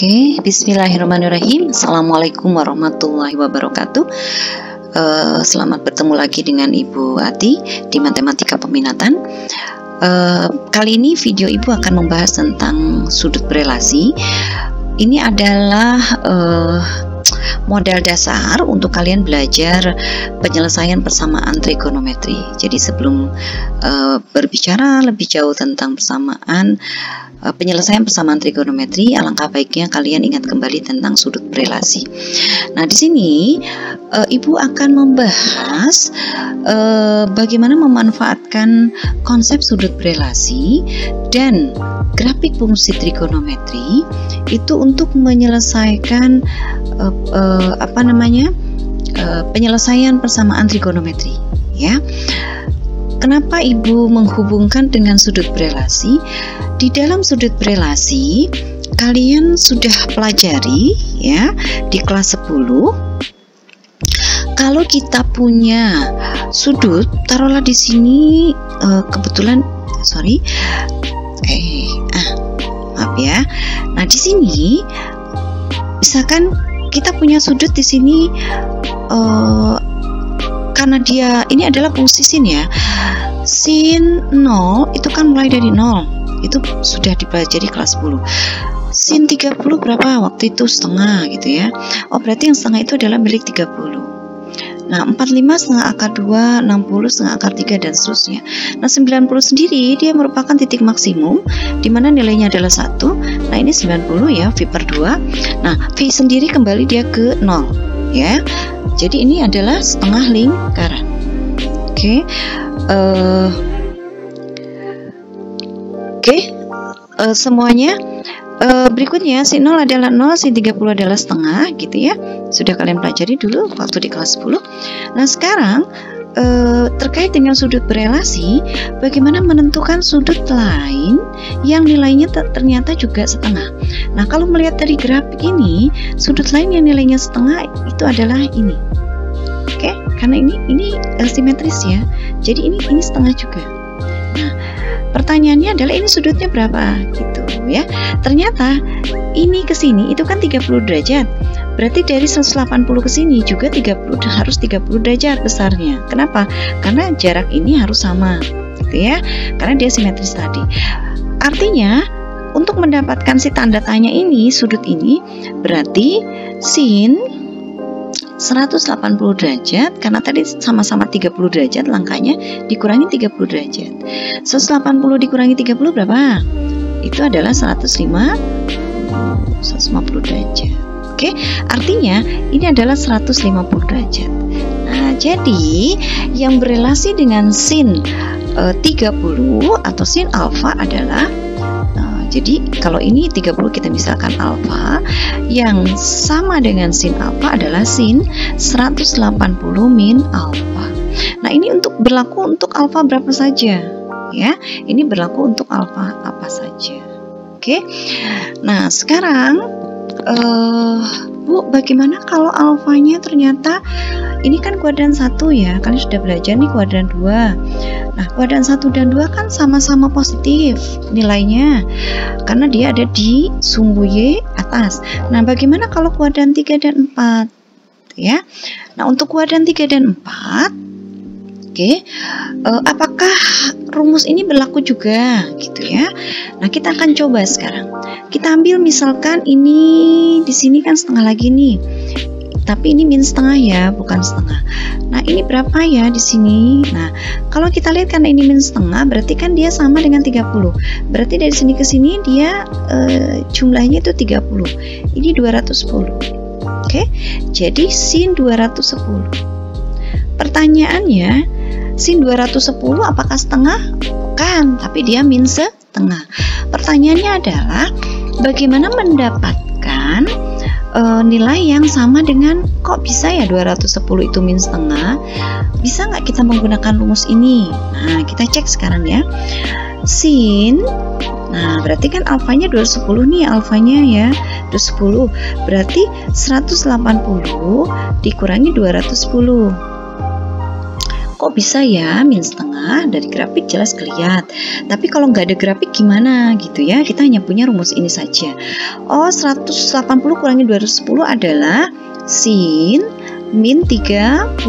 Oke, bismillahirrahmanirrahim. Assalamualaikum warahmatullahi wabarakatuh. Selamat bertemu lagi dengan Ibu Ati di Matematika Peminatan. Kali ini video Ibu akan membahas tentang sudut berelasi. Ini adalah modal dasar untuk kalian belajar penyelesaian persamaan trigonometri. Jadi sebelum berbicara lebih jauh tentang penyelesaian persamaan trigonometri, alangkah baiknya kalian ingat kembali tentang sudut berelasi. Nah, di sini Ibu akan membahas bagaimana memanfaatkan konsep sudut berelasi dan grafik fungsi trigonometri itu untuk menyelesaikan penyelesaian persamaan trigonometri, ya. Kenapa Ibu menghubungkan dengan sudut berelasi? Di dalam sudut berelasi kalian sudah pelajari, ya, di kelas 10. Kalau kita punya sudut, taruhlah di sini maaf ya. Nah, di sini misalkan kita punya sudut di sini, karena ini adalah fungsi sin, ya. Sin 0 itu kan mulai dari 0. Itu sudah dipelajari kelas 10. Sin 30 berapa? Waktu itu setengah gitu, ya. Oh, berarti yang setengah itu adalah milik 30. Nah, 45 setengah akar 2, 60 setengah akar 3, dan seterusnya. Nah, 90 sendiri dia merupakan titik maksimum di mana nilainya adalah 1. Nah, ini 90, ya, V per 2. Nah, V sendiri kembali dia ke 0, ya. Jadi ini adalah setengah lingkaran. Oke. Semuanya. Berikutnya sin 0 adalah 0, sin 30 adalah setengah, gitu ya. Sudah kalian pelajari dulu waktu di kelas 10. Nah, sekarang terkait dengan sudut berelasi, bagaimana menentukan sudut lain yang nilainya ternyata juga setengah. Nah, kalau melihat dari grafik ini, sudut lain yang nilainya setengah itu adalah ini. Oke, karena ini simetris, ya. Jadi ini setengah juga. Nah, pertanyaannya adalah ini sudutnya berapa, gitu, ya. Ternyata ini ke sini itu kan 30 derajat. Berarti dari 180 ke sini juga harus 30 derajat besarnya. Kenapa? Karena jarak ini harus sama, gitu ya. Karena dia simetris tadi. Artinya untuk mendapatkan si tanda tanya ini, sudut ini, berarti sin 180 derajat, karena tadi sama-sama 30 derajat, langkahnya dikurangi 30 derajat. 180 dikurangi 30 berapa? Itu adalah 150 derajat. Oke, artinya ini adalah 150 derajat. Nah, jadi yang berelasi dengan sin 30 atau sin alfa adalah jadi kalau ini 30 kita misalkan alfa, yang sama dengan sin alfa adalah sin 180 min alfa. Nah, ini berlaku untuk alfa berapa saja, ya. Ini berlaku untuk alfa apa saja. Oke. Nah, sekarang Bu, bagaimana kalau alfanya ternyata ini kan kuadran 1, ya. Kalian sudah belajar nih kuadran 2. Nah, kuadran 1 dan 2 kan sama-sama positif nilainya karena dia ada di sumbu Y atas. Nah, bagaimana kalau kuadran 3 dan 4, ya? Nah, untuk kuadran 3 dan 4, apakah rumus ini berlaku juga, gitu ya? Nah, kita akan coba sekarang. Kita ambil misalkan ini di sini kan setengah lagi nih. Tapi ini min setengah, ya, bukan setengah. Nah, ini berapa ya di sini? Nah, kalau kita lihat karena ini min setengah, berarti kan dia sama dengan 30. Berarti dari sini ke sini dia jumlahnya itu 30. Ini 210. Oke. Jadi sin 210. Pertanyaannya, sin 210 apakah setengah? Bukan, tapi dia min setengah. Pertanyaannya adalah bagaimana mendapatkan nilai yang sama dengan, kok bisa ya 210 itu min setengah? Bisa nggak kita menggunakan rumus ini? Nah, kita cek sekarang, ya. Sin, nah berarti kan alfanya 210 nih, alfanya, ya, 210. Berarti 180 dikurangi 210. kok bisa ya min setengah? Dari grafik jelas kelihatan. Tapi kalau nggak ada grafik gimana gitu ya? Kita hanya punya rumus ini saja. Oh, 180 kurangi 210 adalah sin min 30.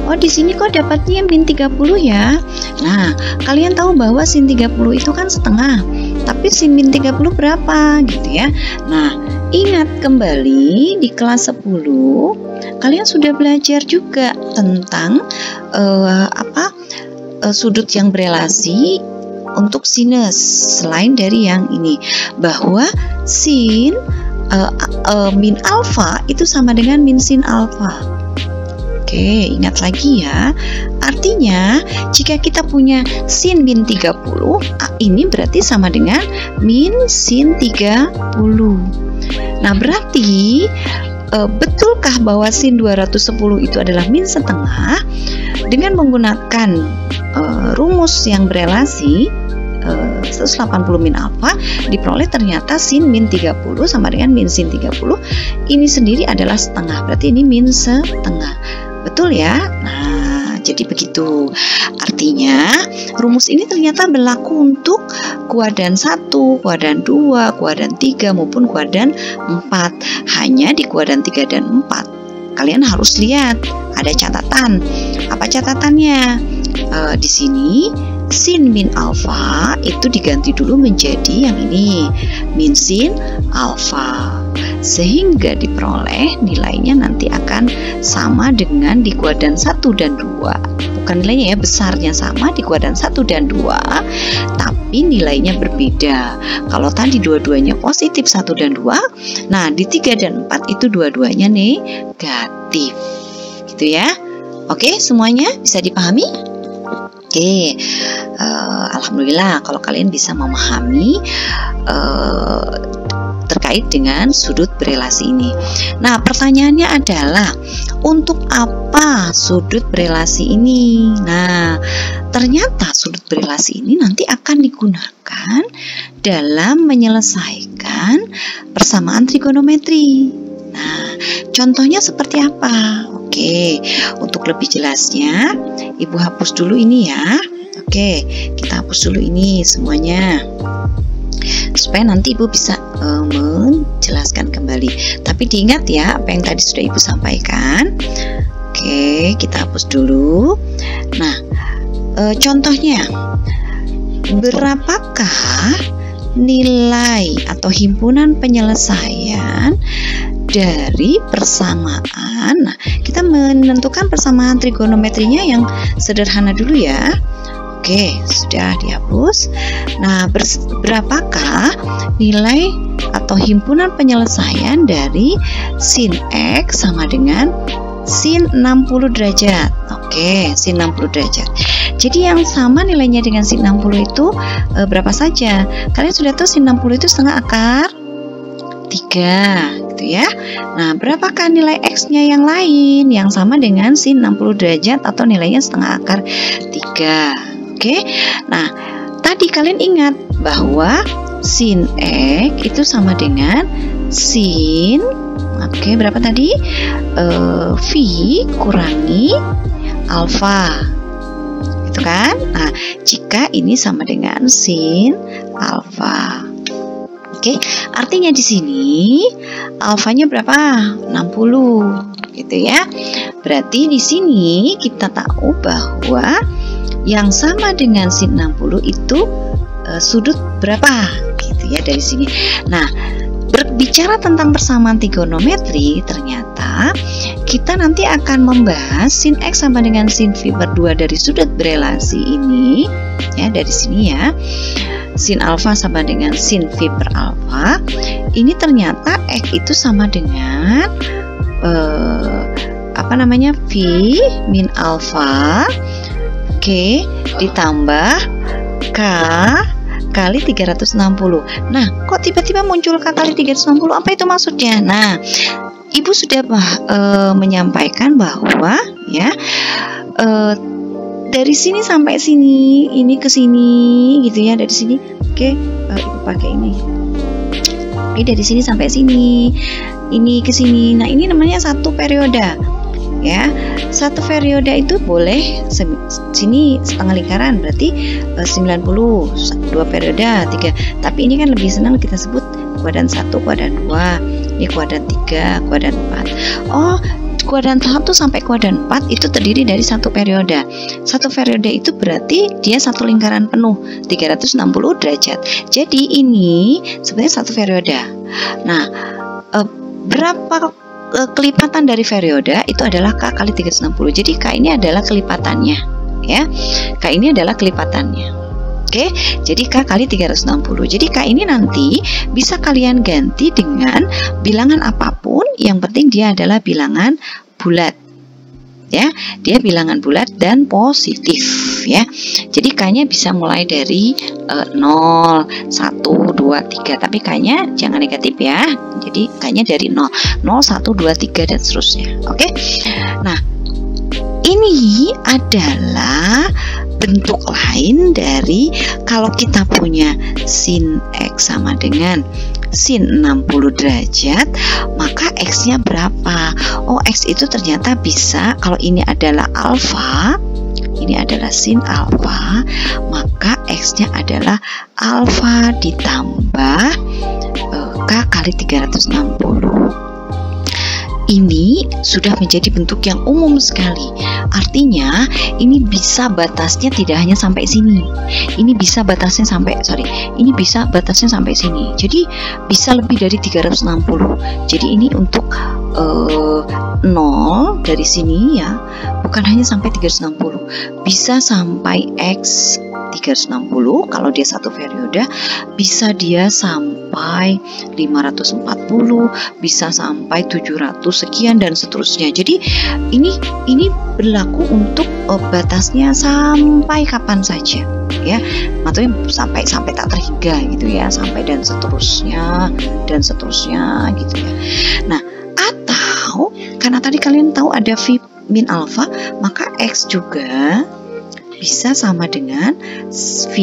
Oh, di sini kok dapatnya min 30 ya? Nah, kalian tahu bahwa sin 30 itu kan setengah. Tapi sin min 30 berapa gitu ya? Nah, ingat kembali di kelas 10 kalian sudah belajar juga tentang sudut yang berelasi untuk sinus selain dari yang ini, bahwa sin min alfa itu sama dengan min sin alfa. Oke, ingat lagi ya. Artinya jika kita punya sin min 30, ini berarti sama dengan min sin 30. Nah, berarti betulkah bahwa sin 210 itu adalah min setengah? Dengan menggunakan rumus yang berelasi 180 min alfa, diperoleh ternyata sin min 30 sama dengan min sin 30. Ini sendiri adalah setengah, berarti ini min setengah. Betul ya? Nah, jadi begitu. Artinya rumus ini ternyata berlaku untuk kuadran 1, kuadran 2, kuadran 3 maupun kuadran 4. Hanya di kuadran 3 dan 4 kalian harus lihat ada catatan. Apa catatannya? Di sini sin min alfa itu diganti dulu menjadi yang ini, min sin alfa, sehingga diperoleh nilainya nanti akan sama dengan di kuadran 1 dan 2. Bukan nilainya ya, besarnya sama di kuadran 1 dan 2, tapi nilainya berbeda. Kalau tadi dua-duanya positif 1 dan 2, nah di 3 dan 4 itu dua-duanya negatif. Gitu ya. Oke, semuanya bisa dipahami? Oke, alhamdulillah kalau kalian bisa memahami terkait dengan sudut berelasi ini. Nah, pertanyaannya adalah untuk apa sudut berelasi ini? Nah, ternyata sudut berelasi ini nanti akan digunakan dalam menyelesaikan persamaan trigonometri. Nah, contohnya seperti apa? Oke, untuk lebih jelasnya, Ibu hapus dulu ini ya. Oke, kita hapus dulu ini semuanya, supaya nanti Ibu bisa menjelaskan kembali. Tapi diingat ya, apa yang tadi sudah Ibu sampaikan. Oke, kita hapus dulu. Nah, contohnya, berapakah nilai atau himpunan penyelesaian dari persamaan? Nah, kita menentukan persamaan trigonometrinya yang sederhana dulu ya. Oke, sudah dihapus. Nah, berapakah nilai atau himpunan penyelesaian dari sin X sama dengan sin 60 derajat? Oke, sin 60 derajat. Jadi yang sama nilainya dengan sin 60 itu berapa saja? Kalian sudah tahu sin 60 itu setengah akar 3 gitu ya. Nah, berapakah nilai X-nya yang lain yang sama dengan sin 60 derajat atau nilainya setengah akar 3? Oke. Nah, tadi kalian ingat bahwa sin X itu sama dengan sin, oke, berapa tadi? V kurangi alfa. Gitu kan? Nah, jika ini sama dengan sin alfa. Oke, artinya di sini alfanya berapa? 60 gitu ya. Berarti di sini kita tahu bahwa yang sama dengan sin 60 itu sudut berapa? Gitu ya dari sini. Nah, berbicara tentang persamaan trigonometri, ternyata kita nanti akan membahas sin X sama dengan sin V per 2 dari sudut berelasi ini ya, dari sini ya. Sin alfa sama dengan sin V per alfa. Ini ternyata X itu sama dengan V min alfa, oke, ditambah K kali 360. Nah, kok tiba-tiba muncul K kali 360? Apa itu maksudnya? Nah, Ibu sudah menyampaikan bahwa ya dari sini sampai sini, ini ke sini gitu ya, dari sini. Oke, Ibu pakai ini. Ini dari sini sampai sini, ini ke sini. Nah, ini namanya satu periode. ya. Satu periode itu boleh sini setengah lingkaran, berarti 90, 2 periode 3. Tapi ini kan lebih senang kita sebut kuadran 1, kuadran 2, ini kuadran 3, kuadran 4. Oh, kuadran 1 sampai kuadran 4 itu terdiri dari satu periode. Satu periode itu berarti dia satu lingkaran penuh 360 derajat. Jadi ini sebenarnya satu periode. Nah, berapa kelipatan dari periode itu adalah K kali 360. Jadi K ini adalah kelipatannya, ya. K ini adalah kelipatannya. Oke, jadi K kali 360. Jadi K ini nanti bisa kalian ganti dengan bilangan apapun, yang penting dia adalah bilangan bulat. Ya, dia bilangan bulat dan positif, ya. Jadi K-nya bisa mulai dari 0, 1, 2, 3, tapi K-nya jangan negatif ya. Jadi K-nya dari 0, 0, 1, 2, 3 dan seterusnya. Oke. Nah, ini adalah bentuk lain dari kalau kita punya sin X sama dengan sin 60 derajat, maka X-nya berapa? Oh, X itu ternyata bisa, kalau ini adalah alfa, ini adalah sin alfa, maka X-nya adalah alfa ditambah K kali 360. Ini sudah menjadi bentuk yang umum sekali. Artinya ini bisa batasnya tidak hanya sampai sini. Ini bisa batasnya sampai ini bisa batasnya sampai sini. Jadi bisa lebih dari 360. Jadi ini untuk 0 dari sini ya, bukan hanya sampai 360. Bisa sampai X 360 kalau dia satu periode, bisa dia sampai 540, bisa sampai 700 sekian dan seterusnya. Jadi ini berlaku untuk batasnya sampai kapan saja, ya. Maksudnya sampai tak terhingga gitu ya, sampai dan seterusnya gitu ya. Nah, atau karena tadi kalian tahu ada V min alpha, maka X juga bisa sama dengan V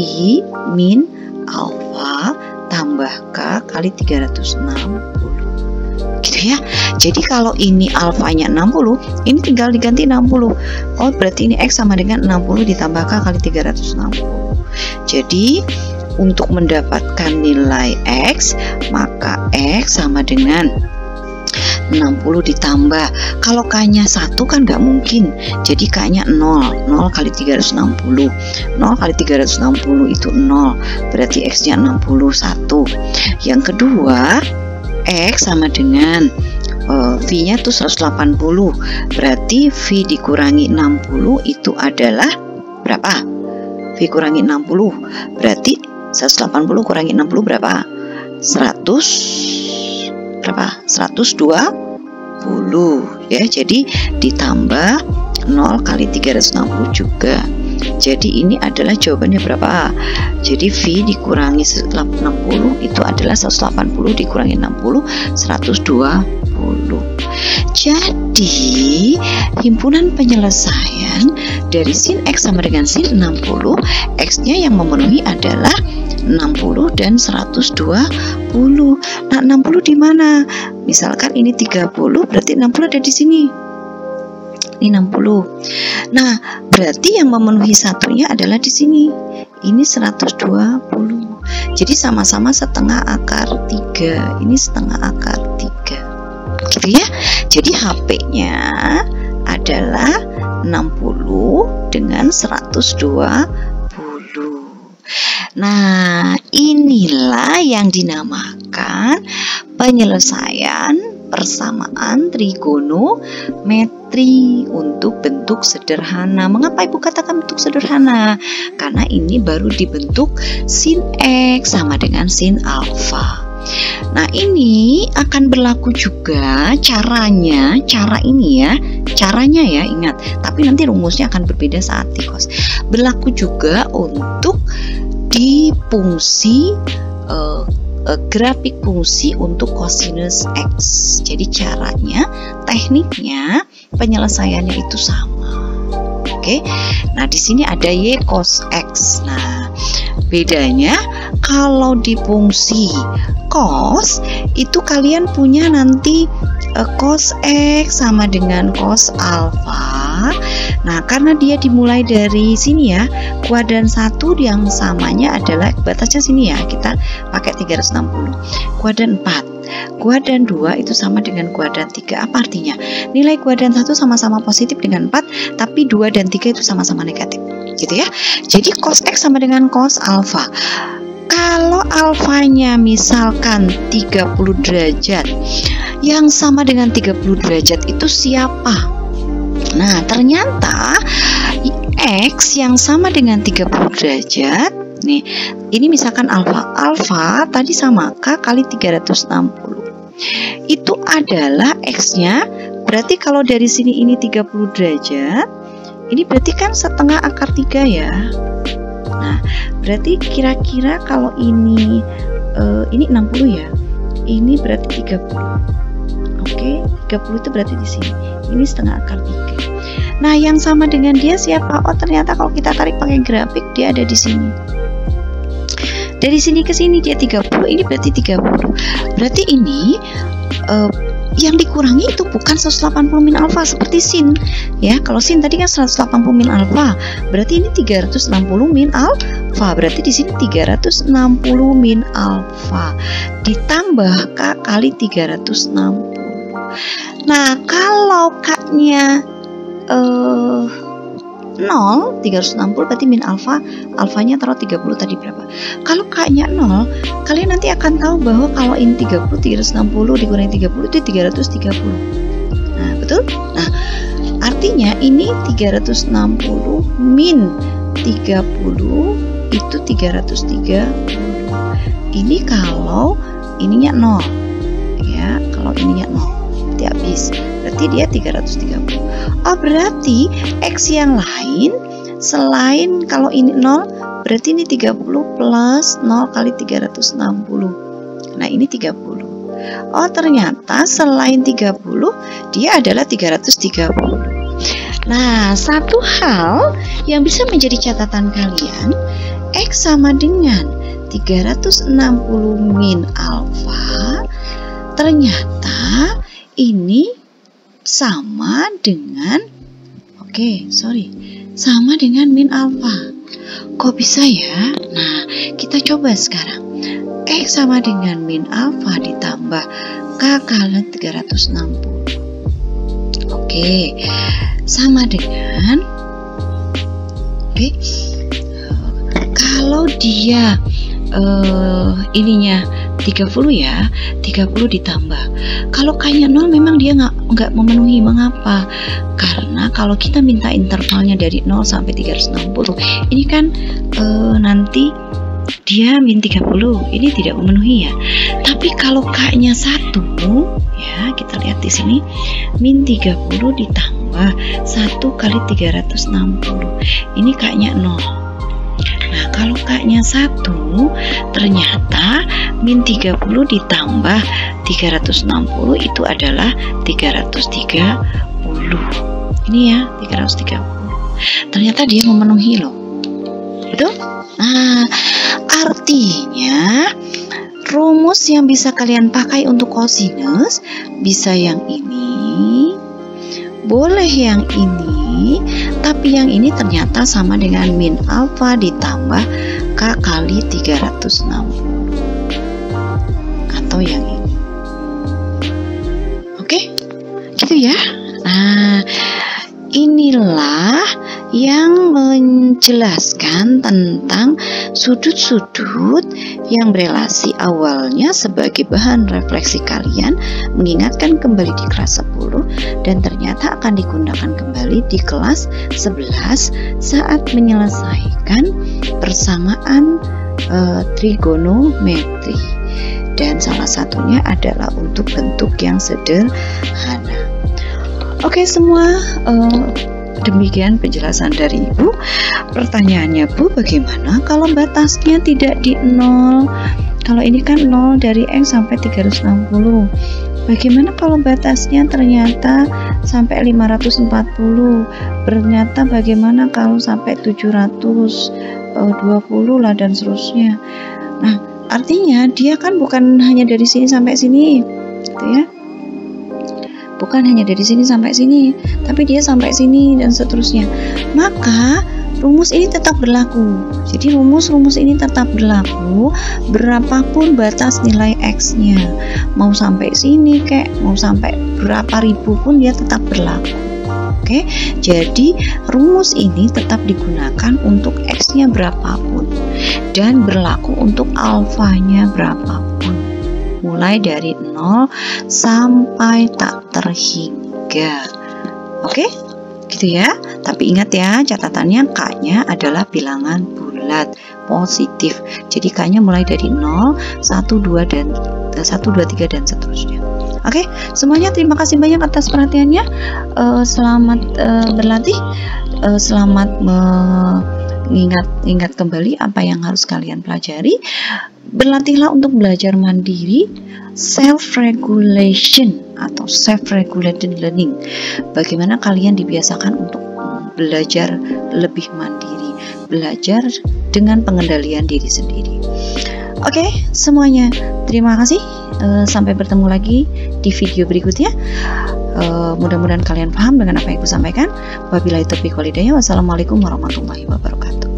min alpha tambah K kali 360 gitu ya. Jadi kalau ini alfanya 60, ini tinggal diganti 60. Oh, berarti ini X sama dengan 60 ditambah K kali 360. Jadi untuk mendapatkan nilai X, maka X sama dengan 60 ditambah, kalau K-nya 1 kan nggak mungkin, jadi K-nya 0, 0 kali 360, 0 kali 360 itu 0, berarti X-nya 61. Yang kedua, X sama dengan V-nya tuh 180, berarti V dikurangi 60 itu adalah berapa? V kurangi 60, berarti 180 kurangi 60 berapa? 120 ya, jadi ditambah 0 kali 360 juga. Jadi ini adalah jawabannya berapa? Jadi V dikurangi 60 itu adalah 180 dikurangi 60, 120. Jadi himpunan penyelesaian dari sin X sama dengan sin 60, X-nya yang memenuhi adalah 60 dan 120. Nah, 60 di mana? Misalkan ini 30, berarti 60 ada di sini. Ini 60. Nah, berarti yang memenuhi satunya adalah di sini. Ini 120. Jadi sama-sama setengah akar 3. Ini setengah akar 3. Gitu ya. Jadi HP-nya adalah 60 dengan 120. Nah, inilah yang dinamakan penyelesaian persamaan trigonometri untuk bentuk sederhana. Mengapa Ibu katakan bentuk sederhana? Karena ini baru dibentuk sin X sama dengan sin alfa. Nah, ini akan berlaku juga caranya ya, ingat, tapi nanti rumusnya akan berbeda saat di kos. Berlaku juga untuk di fungsi grafik fungsi untuk kosinus X. Jadi caranya, tekniknya, penyelesaiannya itu sama. Oke. Nah, di sini ada Y cos X. Nah, bedanya kalau di fungsi cos itu kalian punya nanti cos X sama dengan cos alfa. Nah, karena dia dimulai dari sini ya, kuadran 1 yang samanya adalah batasnya sini ya, kita pakai 360. Kuadran 4, kuadran 2 itu sama dengan kuadran 3. Apa artinya? Nilai kuadran 1 sama-sama positif dengan 4, tapi 2 dan 3 itu sama-sama negatif. Gitu ya. Jadi cos X sama dengan cos alfa. Kalau alfanya misalkan 30 derajat, yang sama dengan 30 derajat itu siapa? Nah, ternyata X yang sama dengan 30 derajat, nih, ini misalkan alfa tadi sama K kali 360. Itu adalah X-nya, berarti kalau dari sini ini 30 derajat, ini berarti kan setengah akar 3 ya. Nah, berarti kira-kira kalau ini 60 ya. Ini berarti 30. Oke, 30 itu berarti di sini. Ini setengah akar 3. Nah, yang sama dengan dia siapa? Oh, ternyata kalau kita tarik pakai grafik dia ada di sini. Dari sini ke sini dia 30, ini berarti 30. Berarti ini yang dikurangi itu bukan 180 min alfa seperti sin ya. Kalau sin tadi kan 180 min alfa, berarti ini 360 min alfa. Berarti di sini 360 min alfa ditambah K kali 360. Nah, kalau K-nya 0, 360 berarti min alfanya taruh 30 tadi berapa. Kalau K-nya 0, kalian nanti akan tahu bahwa kalau ini 30, 360 dikurangi 30 itu 330. Nah, betul? Nah, artinya ini 360 min 30 itu 330. Ini kalau ininya 0 ya, kalau ininya 0 berarti habis, berarti dia 330. Oh, berarti X yang lain selain kalau ini 0, berarti ini 30 plus 0 kali 360. Nah, ini 30. Oh, ternyata selain 30 dia adalah 330. Nah, satu hal yang bisa menjadi catatan kalian, X sama dengan 360 min alfa, ternyata ini sama dengan sama dengan min alfa. Kok bisa ya? Nah, kita coba sekarang. X sama dengan min alfa ditambah K kali 360. Sama dengan kalau dia ininya 30 ya, 30 ditambah. Kalau K-nya 0 memang dia nggak memenuhi. Mengapa? Karena kalau kita minta intervalnya dari 0 sampai 360, ini kan nanti dia min 30, ini tidak memenuhi ya. Tapi kalau K-nya 1 ya, kita lihat di sini min 30 ditambah 1 kali 360. Ini K-nya 0. Nah, kalau K-nya 1, ternyata min 30 ditambah 360 itu adalah 330. Ini ya, 330. Ternyata dia memenuhi loh. Betul? Nah, artinya rumus yang bisa kalian pakai untuk kosinus bisa yang ini, boleh yang ini, tapi yang ini ternyata sama dengan min alfa ditambah K kali 360 atau yang ini. Oke, gitu ya. Nah, inilah yang menjelaskan tentang sudut-sudut yang berelasi awalnya sebagai bahan refleksi kalian, mengingatkan kembali di kelas 10 dan ternyata akan digunakan kembali di kelas 11 saat menyelesaikan persamaan trigonometri, dan salah satunya adalah untuk bentuk yang sederhana. Oke semua, demikian penjelasan dari Ibu. Pertanyaannya, Bu, bagaimana kalau batasnya tidak di 0? Kalau ini kan 0 dari X sampai 360. Bagaimana kalau batasnya ternyata sampai 540? Ternyata bagaimana kalau sampai 720 lah dan seterusnya? Nah, artinya dia kan bukan hanya dari sini sampai sini, gitu ya. Bukan hanya dari sini sampai sini, tapi dia sampai sini dan seterusnya. Maka rumus ini tetap berlaku. Jadi rumus ini tetap berlaku berapapun batas nilai X-nya. Mau sampai sini kek, mau sampai berapa ribu pun dia tetap berlaku. Oke, jadi rumus ini tetap digunakan untuk X-nya berapapun dan berlaku untuk alfanya berapapun, mulai dari 0 sampai tak terhingga. Oke, gitu ya. Tapi ingat ya, catatannya K-nya adalah bilangan bulat positif. Jadi K-nya mulai dari 0, 1, 2, 3 dan seterusnya. Oke, semuanya terima kasih banyak atas perhatiannya. Selamat berlatih, selamat mengingat kembali apa yang harus kalian pelajari. Berlatihlah untuk belajar mandiri, self-regulation atau self-regulated learning. Bagaimana kalian dibiasakan untuk belajar lebih mandiri, belajar dengan pengendalian diri sendiri. Oke, semuanya terima kasih. Sampai bertemu lagi di video berikutnya. Mudah-mudahan kalian paham dengan apa yang aku sampaikan. Wabillahi taufiq wal hidayah. Wassalamualaikum warahmatullahi wabarakatuh.